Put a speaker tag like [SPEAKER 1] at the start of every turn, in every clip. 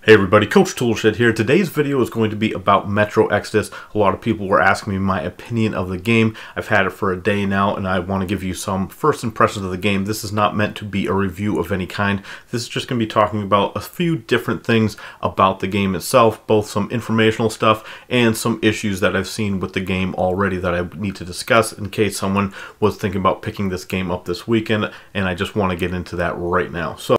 [SPEAKER 1] Hey everybody, Coach Toolshed here. Today's video is going to be about Metro Exodus. A lot of people were asking me my opinion of the game. I've had it for a day now and I want to give you some first impressions of the game. This is not meant to be a review of any kind. This is just going to be talking about a few different things about the game itself, both some informational stuff and some issues that I've seen with the game already that I need to discuss in case someone was thinking about picking this game up this weekend, and I just want to get into that right now. So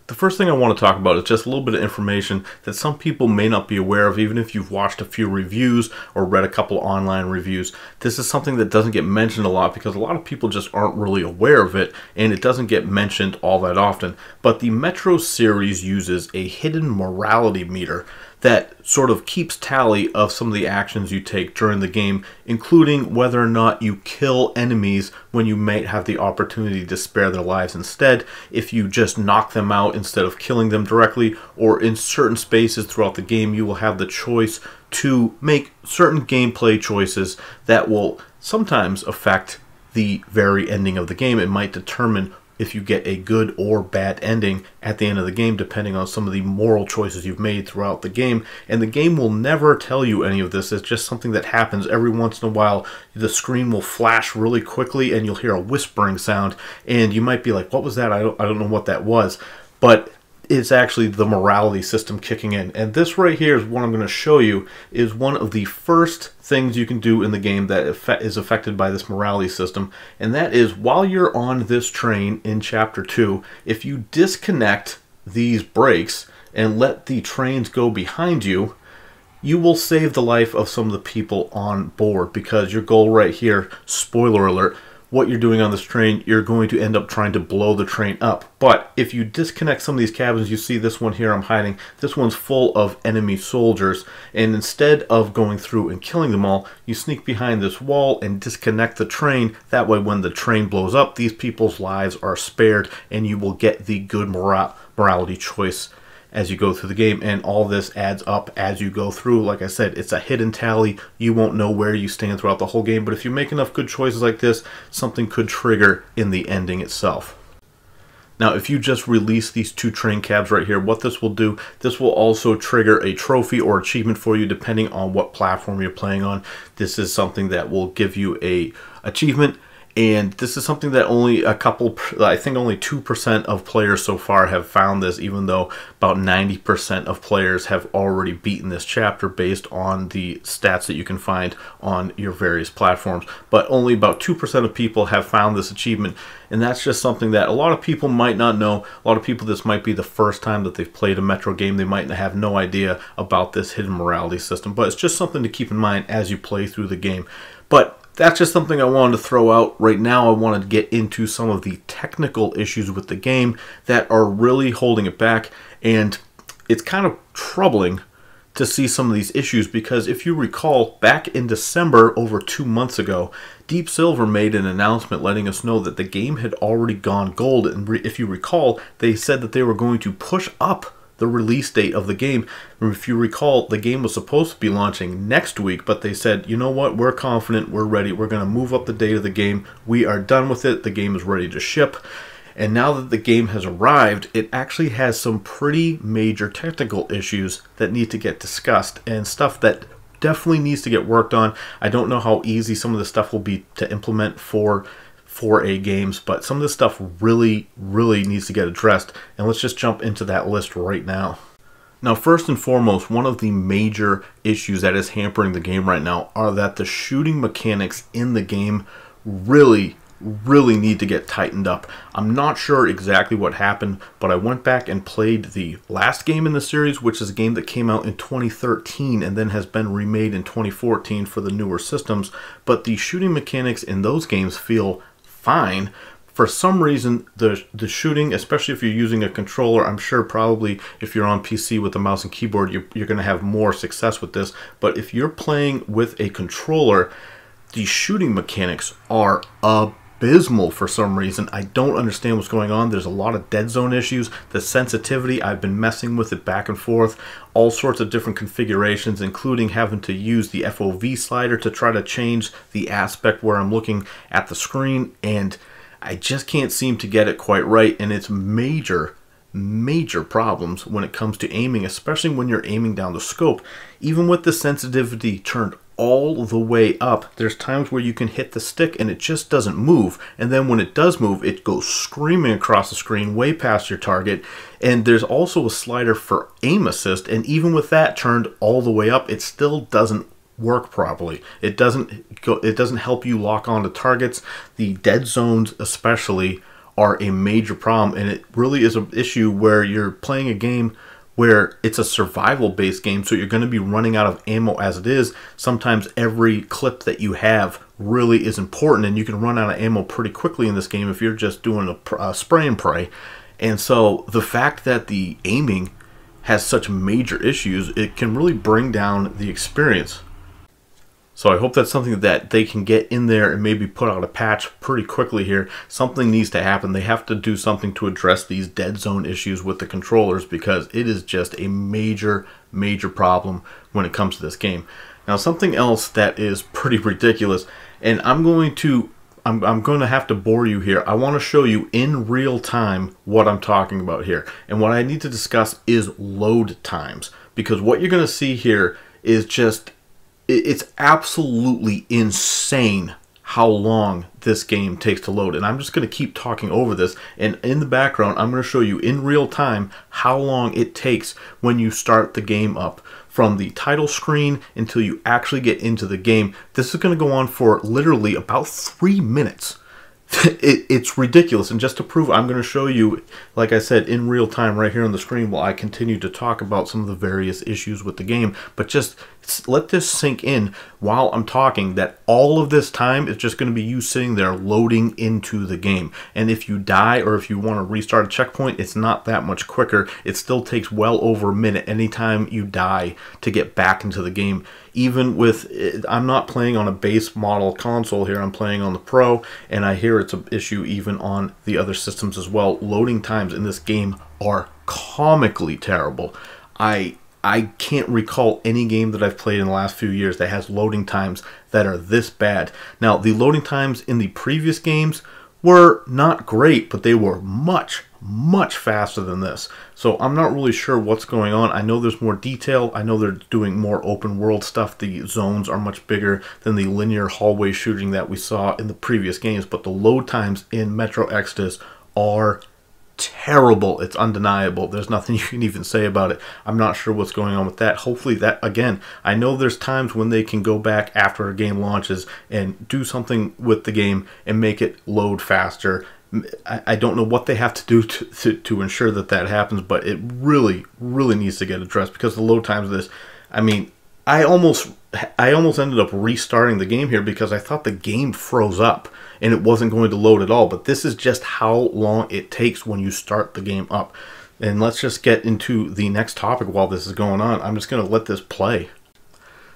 [SPEAKER 1] the first thing I want to talk about is just a little bit of information that some people may not be aware of, even if you've watched a few reviews or read a couple online reviews. This is something that doesn't get mentioned a lot because a lot of people just aren't really aware of it, and it doesn't get mentioned all that often. But the Metro series uses a hidden morality meter that sort of keeps tally of some of the actions you take during the game, including whether or not you kill enemies when you might have the opportunity to spare their lives instead, if you just knock them out instead of killing them directly, or in certain spaces throughout the game you will have the choice to make certain gameplay choices that will sometimes affect the very ending of the game. It might determine if you get a good or bad ending at the end of the game, depending on some of the moral choices you've made throughout the game. And the game will never tell you any of this. It's just something that happens every once in a while. The screen will flash really quickly and you'll hear a whispering sound, and you might be like, what was that? I don't know what that was. But it's actually the morality system kicking in. And this right here is what I'm going to show you is one of the first things you can do in the game that is affected by this morality system. And that is, while you're on this train in Chapter 2, if you disconnect these brakes and let the trains go behind you, you will save the life of some of the people on board, because your goal right here, spoiler alert, what you're doing on this train, you're going to end up trying to blow the train up. But if you disconnect some of these cabins, you see this one here I'm hiding, this one's full of enemy soldiers, and instead of going through and killing them all, you sneak behind this wall and disconnect the train. That way when the train blows up, these people's lives are spared and you will get the good morality choice as you go through the game. And all this adds up as you go through. Like I said, it's a hidden tally. You won't know where you stand throughout the whole game, but if you make enough good choices like this, something could trigger in the ending itself. Now, if you just release these two train cabs right here, what this will do, this will also trigger a trophy or achievement for you depending on what platform you're playing on. This is something that will give you a achievement. And this is something that only I think only 2% of players so far have found this, even though about 90% of players have already beaten this chapter based on the stats that you can find on your various platforms. But only about 2% of people have found this achievement. And that's just something that a lot of people might not know. A lot of people, this might be the first time that they've played a Metro game. They might have no idea about this hidden morality system. But it's just something to keep in mind as you play through the game. But that's just something I wanted to throw out. Right now I wanted to get into some of the technical issues with the game that are really holding it back, and it's kind of troubling to see some of these issues, because if you recall, back in December, over 2 months ago, Deep Silver made an announcement letting us know that the game had already gone gold, and if you recall, they said that they were going to push up the release date of the game. If you recall, the game was supposed to be launching next week, but they said, you know what, we're confident, we're ready, we're going to move up the date of the game, we are done with it, the game is ready to ship. And now that the game has arrived, it actually has some pretty major technical issues that need to get discussed, and stuff that definitely needs to get worked on. I don't know how easy some of this stuff will be to implement for 4A games, but some of this stuff really needs to get addressed, and let's just jump into that list right now. Now, first and foremost, one of the major issues that is hampering the game right now are that the shooting mechanics in the game really need to get tightened up. I'm not sure exactly what happened, but I went back and played the last game in the series, which is a game that came out in 2013 and then has been remade in 2014 for the newer systems, but the shooting mechanics in those games feel fine. For some reason, the shooting, especially if you're using a controller, I'm sure probably if you're on PC with a mouse and keyboard, you're going to have more success with this. But if you're playing with a controller, the shooting mechanics are abysmal for some reason. I don't understand what's going on. There's a lot of dead zone issues. The sensitivity, I've been messing with it back and forth. All sorts of different configurations, including having to use the FOV slider to try to change the aspect where I'm looking at the screen. And I just can't seem to get it quite right. And it's major major problems when it comes to aiming, especially when you're aiming down the scope. Even with the sensitivity turned all the way up, there's times where you can hit the stick and it just doesn't move, and then when it does move, it goes screaming across the screen way past your target. And there's also a slider for aim assist, and even with that turned all the way up, it still doesn't work properly. It doesn't help you lock onto targets. The dead zones especially are a major problem, and it really is an issue where you're playing a game where it's a survival based game, so you're going to be running out of ammo as it is. Sometimes every clip that you have really is important, and you can run out of ammo pretty quickly in this game if you're just doing a spray and pray. And so the fact that the aiming has such major issues, it can really bring down the experience. So I hope that's something that they can get in there and maybe put out a patch pretty quickly here. Something needs to happen. They have to do something to address these dead zone issues with the controllers, because it is just a major, major problem when it comes to this game. Now, something else that is pretty ridiculous, and I'm going to have to bore you here. I want to show you in real time what I'm talking about here. And what I need to discuss is load times, because what you're going to see here is just, it's absolutely insane how long this game takes to load. And I'm just going to keep talking over this, and in the background I'm going to show you in real time how long it takes when you start the game up, from the title screen until you actually get into the game. This is going to go on for literally about 3 minutes. It's ridiculous. And just to prove, I'm going to show you, like I said, in real time right here on the screen while I continue to talk about some of the various issues with the game. But just let this sink in while I'm talking, that all of this time is just going to be you sitting there loading into the game. And if you die, or if you want to restart a checkpoint, it's not that much quicker. It still takes well over a minute anytime you die to get back into the game. Even with, I'm not playing on a base model console here, I'm playing on the Pro, and I hear it's an issue even on the other systems as well. Loading times in this game are comically terrible. I can't recall any game that I've played in the last few years that has loading times that are this bad. Now, the loading times in the previous games were not great, but they were much, much faster than this. So I'm not really sure what's going on. I know there's more detail. I know they're doing more open world stuff. The zones are much bigger than the linear hallway shooting that we saw in the previous games, but the load times in Metro Exodus are terrible. It's undeniable. There's nothing you can even say about it. I'm not sure what's going on with that. Hopefully that, again, I know there's times when they can go back after a game launches and do something with the game and make it load faster. I don't know what they have to do to ensure that that happens, but it really, really needs to get addressed, because the load times of this, I mean, I almost ended up restarting the game here because I thought the game froze up and it wasn't going to load at all. But this is just how long it takes when you start the game up. And let's just get into the next topic while this is going on. I'm just going to let this play.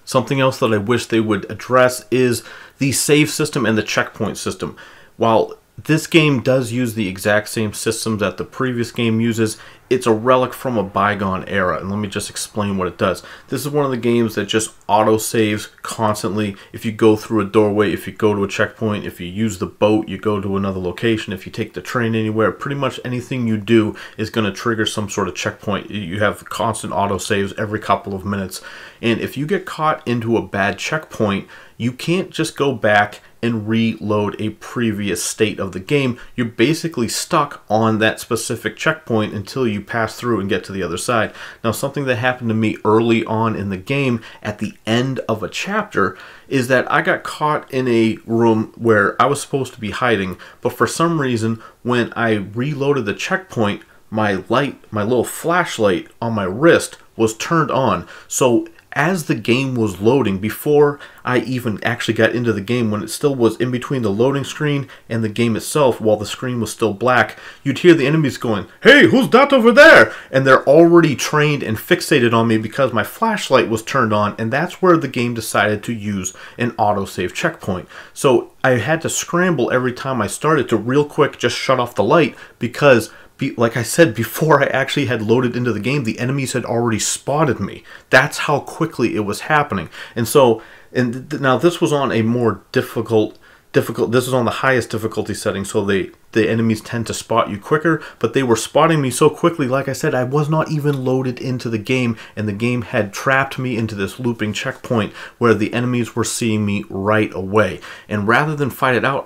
[SPEAKER 1] Something else that I wish they would address is the save system and the checkpoint system. While this game does use the exact same systems that the previous game uses, it's a relic from a bygone era, and let me just explain what it does. This is one of the games that just auto-saves constantly. If you go through a doorway, if you go to a checkpoint, if you use the boat, you go to another location, if you take the train anywhere, pretty much anything you do is going to trigger some sort of checkpoint. You have constant auto-saves every couple of minutes, and if you get caught into a bad checkpoint, you can't just go back and reload a previous state of the game. You're basically stuck on that specific checkpoint until you pass through and get to the other side. Now, something that happened to me early on in the game at the end of a chapter is that I got caught in a room where I was supposed to be hiding, but for some reason when I reloaded the checkpoint, my little flashlight on my wrist was turned on. So as the game was loading, before I even actually got into the game, when it still was in between the loading screen and the game itself, while the screen was still black, you'd hear the enemies going, "Hey, who's that over there?" And they're already trained and fixated on me because my flashlight was turned on, and that's where the game decided to use an autosave checkpoint. So I had to scramble every time I started to real quick just shut off the light, because like I said, before I actually had loaded into the game, the enemies had already spotted me. That's how quickly it was happening. And so, now this was on a more difficult This is on the highest difficulty setting, so the enemies tend to spot you quicker, but they were spotting me so quickly, like I said, I was not even loaded into the game, and the game had trapped me into this looping checkpoint where the enemies were seeing me right away. And rather than fight it out,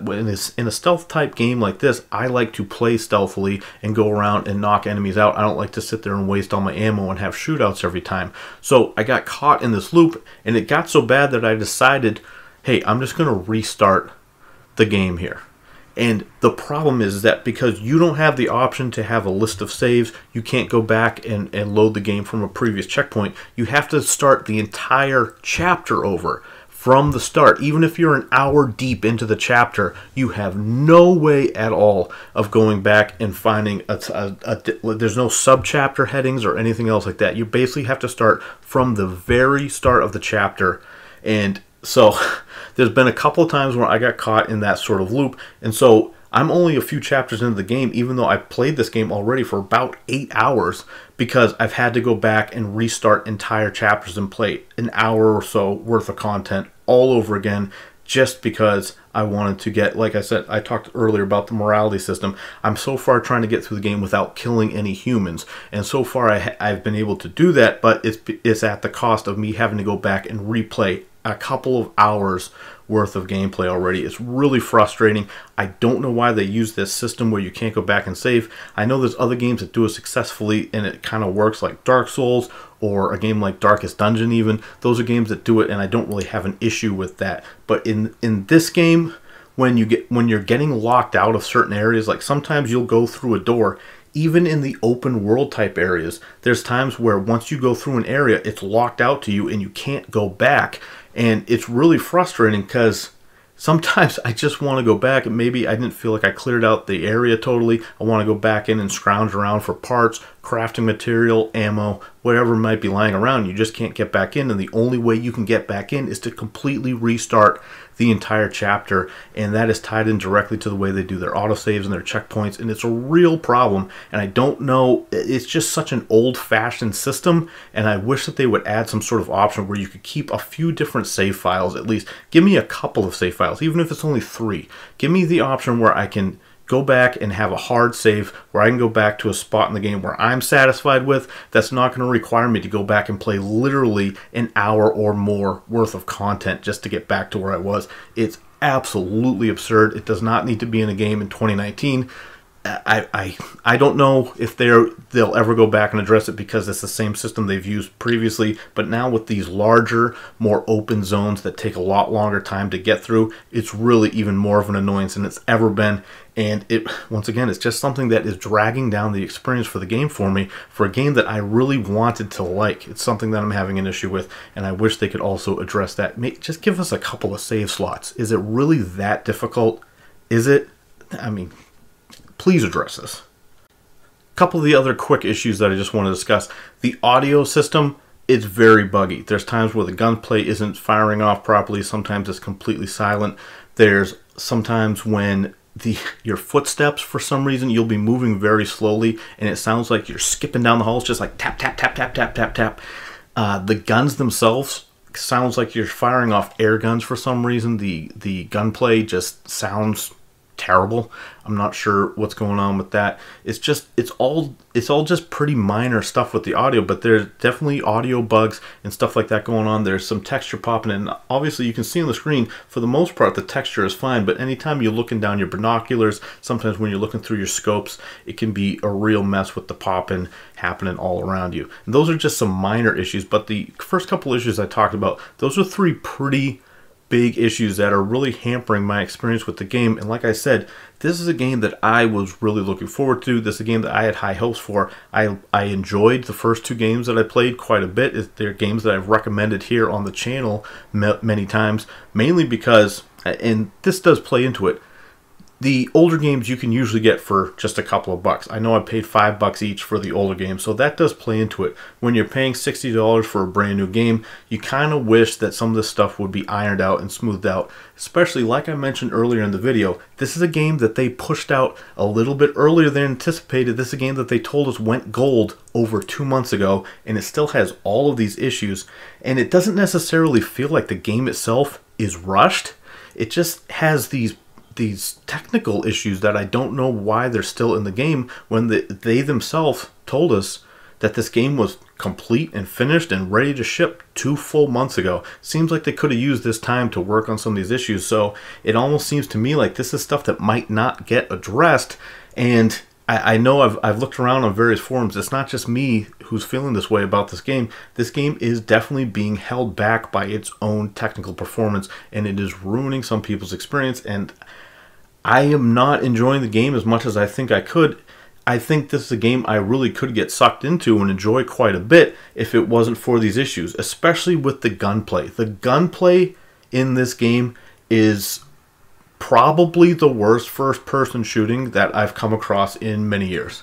[SPEAKER 1] in a stealth type game like this, I like to play stealthily and go around and knock enemies out. I don't like to sit there and waste all my ammo and have shootouts every time. So I got caught in this loop, and it got so bad that I decided, hey, I'm just going to restart the game here. And the problem is that because you don't have the option to have a list of saves, you can't go back and load the game from a previous checkpoint. You have to start the entire chapter over from the start. Even if you're an hour deep into the chapter, you have no way at all of going back and finding there's no sub-chapter headings or anything else like that. You basically have to start from the very start of the chapter. And so there's been a couple of times where I got caught in that sort of loop, and so I'm only a few chapters into the game, even though I've played this game already for about 8 hours, because I've had to go back and restart entire chapters and play an hour or so worth of content all over again, just because I wanted to get, like I said, I talked earlier about the morality system. I'm so far trying to get through the game without killing any humans, and so far I've been able to do that, but it's at the cost of me having to go back and replay a couple of hours worth of gameplay already. It's really frustrating. I don't know why they use this system where you can't go back and save. I know there's other games that do it successfully and it kind of works, like Dark Souls or a game like Darkest Dungeon even. Those are games that do it, and I don't really have an issue with that. But in this game, when you're getting locked out of certain areas, like sometimes you'll go through a door. Even in the open world type areas, there's times where once you go through an area, it's locked out to you and you can't go back. And it's really frustrating because sometimes I just want to go back, and maybe I didn't feel like I cleared out the area totally. I want to go back in and scrounge around for parts, crafting material, ammo, whatever might be lying around. You just can't get back in, and the only way you can get back in is to completely restart the entire chapter, and that is tied in directly to the way they do their autosaves and their checkpoints, and it's a real problem. And I don't know, it's just such an old-fashioned system, and I wish that they would add some sort of option where you could keep a few different save files at least. Give me a couple of save files, even if it's only 3. Give me the option where I can go back and have a hard save, where I can go back to a spot in the game where I'm satisfied with. That's not going to require me to go back and play literally an hour or more worth of content just to get back to where I was. It's absolutely absurd. It does not need to be in a game in 2019. I don't know if they'll ever go back and address it, because it's the same system they've used previously, but now with these larger, more open zones that take a lot longer time to get through, it's really even more of an annoyance than it's ever been. And once again, it's just something that is dragging down the experience for the game for me, for a game that I really wanted to like. It's something that I'm having an issue with, and I wish they could also address that. Just give us a couple of save slots. Is it really that difficult? Is it? I mean, please address this. A couple of the other quick issues that I just want to discuss. The audio system, it's very buggy. There's times where the gunplay isn't firing off properly. Sometimes it's completely silent. There's sometimes when your footsteps, for some reason, you'll be moving very slowly and it sounds like you're skipping down the halls, just like tap, tap, tap, tap, tap, tap, tap. The guns themselves sounds like you're firing off air guns for some reason. The gunplay just sounds terrible. I'm not sure what's going on with that. It's all just pretty minor stuff with the audio, but there's definitely audio bugs and stuff like that going on. There's some texture popping in. Obviously you can see on the screen, for the most part the texture is fine, but anytime you're looking down your binoculars, sometimes when you're looking through your scopes, it can be a real mess with the popping happening all around you. And those are just some minor issues, but the first couple issues I talked about, those are 3 pretty big issues that are really hampering my experience with the game. And like I said, this is a game that I was really looking forward to. This is a game that I had high hopes for. I enjoyed the first 2 games that I played quite a bit. They're games that I've recommended here on the channel many times, mainly because, and this does play into it, the older games you can usually get for just a couple of bucks. I know I paid $5 each for the older games, so that does play into it. When you're paying $60 for a brand new game, you kind of wish that some of this stuff would be ironed out and smoothed out. Especially, like I mentioned earlier in the video, this is a game that they pushed out a little bit earlier than anticipated. This is a game that they told us went gold over 2 months ago, and it still has all of these issues. And it doesn't necessarily feel like the game itself is rushed. it just has these technical issues that I don't know why they're still in the game when they themselves told us that this game was complete and finished and ready to ship 2 full months ago. Seems like they could have used this time to work on some of these issues, so it almost seems to me like this is stuff that might not get addressed. And I know I've looked around on various forums. It's not just me who's feeling this way about this game. This game is definitely being held back by its own technical performance, and it is ruining some people's experience, and I am not enjoying the game as much as I think I could. I think this is a game I really could get sucked into and enjoy quite a bit if it wasn't for these issues, especially with the gunplay. The gunplay in this game is probably the worst first-person shooting that I've come across in many years.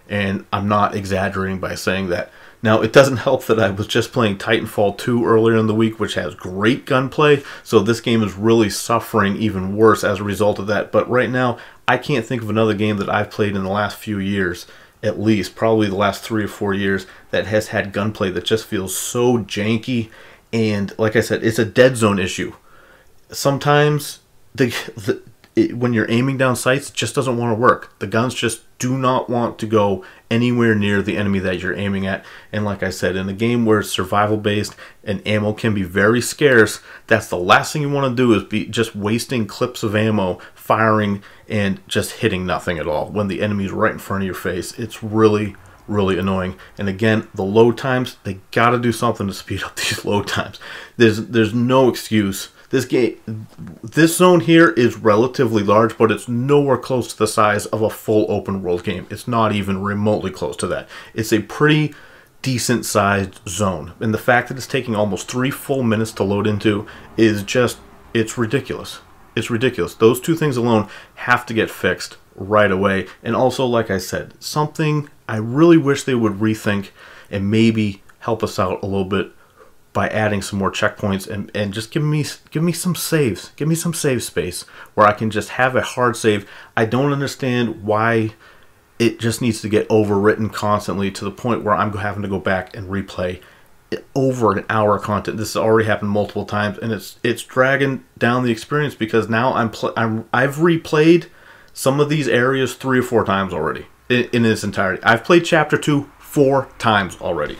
[SPEAKER 1] And I'm not exaggerating by saying that. Now, it doesn't help that I was just playing Titanfall 2 earlier in the week, which has great gunplay, so this game is really suffering even worse as a result of that. But right now, I can't think of another game that I've played in the last few years, at least, probably the last 3 or 4 years, that has had gunplay that just feels so janky. And like I said, it's a dead zone issue. Sometimes when you're aiming down sights, it just doesn't want to work. The guns just do not want to go anywhere near the enemy that you're aiming at. And like I said, in a game where it's survival based and ammo can be very scarce, that's the last thing you want to do, is be just wasting clips of ammo firing and just hitting nothing at all when the enemy's right in front of your face. It's really annoying. And again, the load times, they gotta do something to speed up these load times. There's no excuse. This zone here is relatively large, but it's nowhere close to the size of a full open world game. It's not even remotely close to that. It's a pretty decent sized zone, and the fact that it's taking almost 3 full minutes to load into is just, it's ridiculous. It's ridiculous. Those 2 things alone have to get fixed right away. And also, like I said, something I really wish they would rethink and maybe help us out a little bit by adding some more checkpoints and just give me some saves. Give me some save space where I can just have a hard save. I don't understand why it just needs to get overwritten constantly to the point where I'm having to go back and replay over an hour of content. This has already happened multiple times, and it's dragging down the experience because now I've replayed some of these areas 3 or 4 times already in its entirety. I've played Chapter 2 4 times already.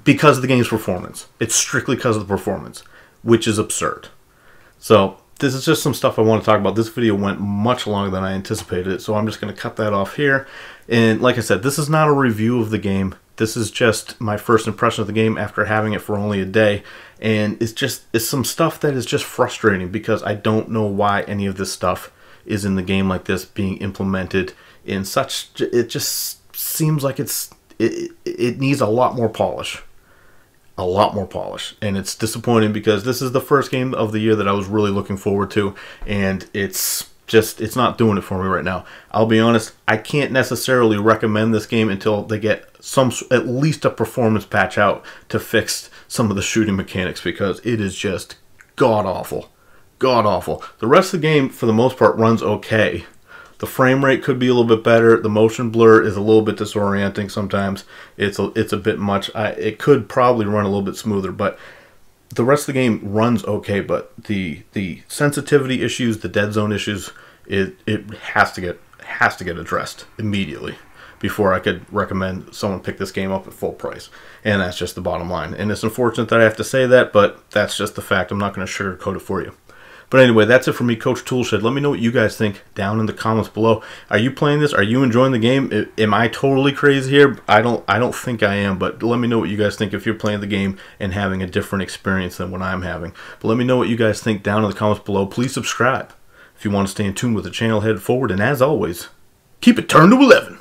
[SPEAKER 1] Because of the game's performance. It's strictly because of the performance, which is absurd. So this is just some stuff I want to talk about. This video went much longer than I anticipated, so I'm just going to cut that off here. And like I said, this is not a review of the game. This is just my first impression of the game after having it for only a day. And it's some stuff that is just frustrating because I don't know why any of this stuff is in the game like this being implemented in such... It just seems like it needs a lot more polish. A lot more polish. And it's disappointing because this is the first game of the year that I was really looking forward to, and it's not doing it for me right now. I'll be honest, I can't necessarily recommend this game until they get at least a performance patch out to fix some of the shooting mechanics, because it is just god-awful. God-awful. The rest of the game, for the most part, runs okay. The frame rate could be a little bit better. The motion blur is a little bit disorienting sometimes. It's a bit much. It could probably run a little bit smoother, but the rest of the game runs okay. But the sensitivity issues, the dead zone issues, it has to get addressed immediately before I could recommend someone pick this game up at full price. And that's just the bottom line. And it's unfortunate that I have to say that, but that's just the fact. I'm not going to sugarcoat it for you. But anyway, that's it for me, Coach Toolshed. Let me know what you guys think down in the comments below. Are you playing this? Are you enjoying the game? Am I totally crazy here? I don't think I am, but let me know what you guys think if you're playing the game and having a different experience than what I'm having. But let me know what you guys think down in the comments below. Please subscribe if you want to stay in tune with the channel headed forward. And as always, keep it turned to 11.